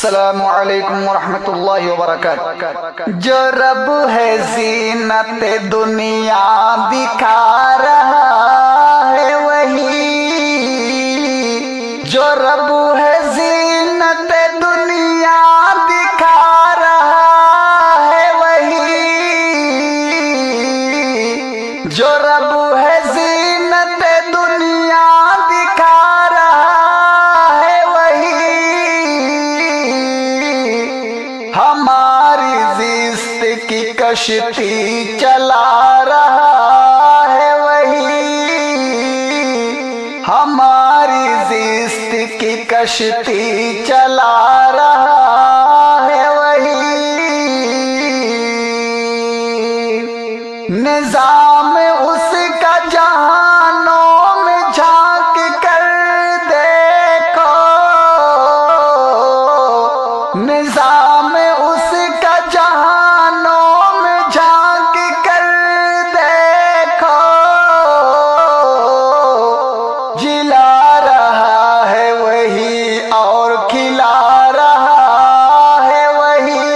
السلام علیکم ورحمۃ اللہ وبرکاتہ۔ جو رب ہے زینت دنیا دکھا رہا ہے وہی، جو رب ہے زینت دنیا دکھا رہا ہے وہی، جو رب ہے زینت دنیا دکھا رہا ہے وہی، ہماری زیست کی کشتی چلا رہا ہے وہی، ہماری زیست کی کشتی چلا رہا ہے وہی، نظام اس کا جہانوں میں جھانک کر دیکھو، نظام اس کا جہانوں میں جھانک کر دیکھو، جلا رہا ہے وہی اور کھلا رہا ہے وہی،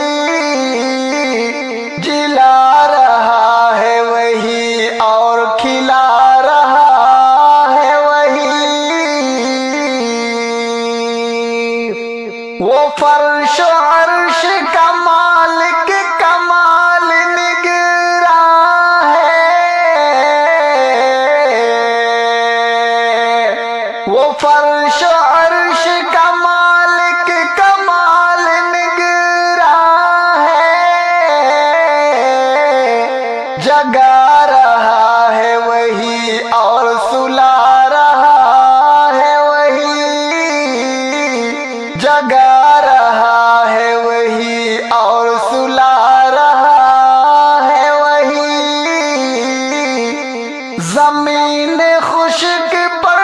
جلا رہا ہے وہی اور کھلا رہا ہے وہی، وہ فرش و عرش کا مالک کمال نگراں ہے، وہ فرش و عرش کا مالک کمال نگراں ہے، جگا رہا ہے وہی اور سلا رہا ہے وہی، جگا رہا ہے وہی اور سلا رہا ہے وہی، زمین خشک پر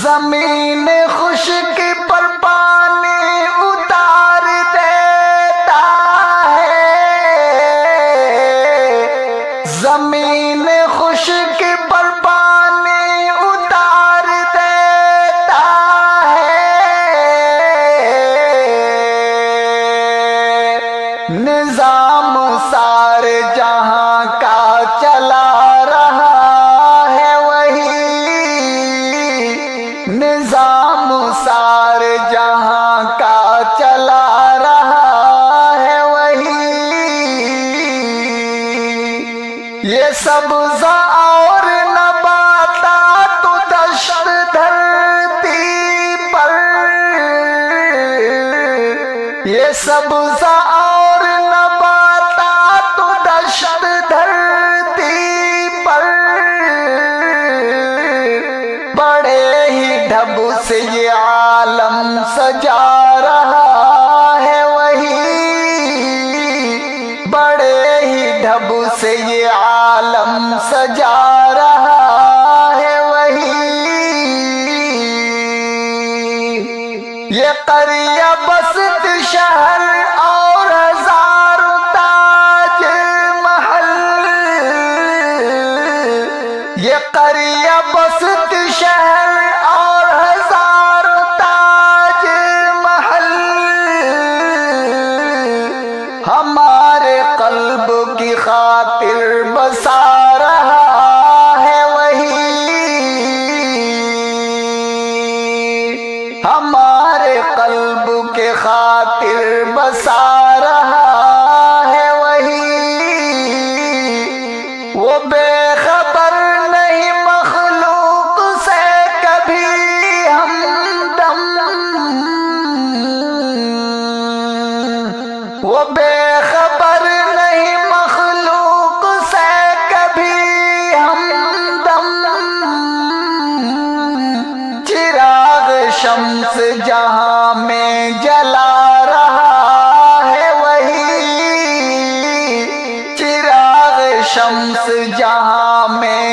زمین خشک پر پانی اتار دیتا ہے، زمین خشک پر پانی اتار دیتا ہے، نظام سارے جہاں کا چلا رہا ہے وہی، نظام سارے جہاں کا چلا رہا ہے وہی، یہ سبز اور نباتات و دشت دھرتی پر، یہ سبز اور نباتات و دشت دھرتی پر، بڑے ہی ڈھب سے یہ عالم سجا رہا ہے وہی، بڑے ہی ڈھب سے یہ عالم سجا رہا ہے وہی، یہ قریہ بسط شہر اور ہزاروں تاج محل، یہ قریہ بسط شہر اور ہزاروں تاج محل، ہمارے قلب کی خاطر بسا رہا ہے وہی، ہمارے قلب کے خاطر بسا رہا ہے وہی، وہ بے خبر نہیں مخلوق سے کبھی ہمدم، وہ بے خبر نہیں مخلوق سے کبھی ہمدم، چراغ شمس جہاں میں جلا رہا ہے وہی، چراغ شمس جہاں میں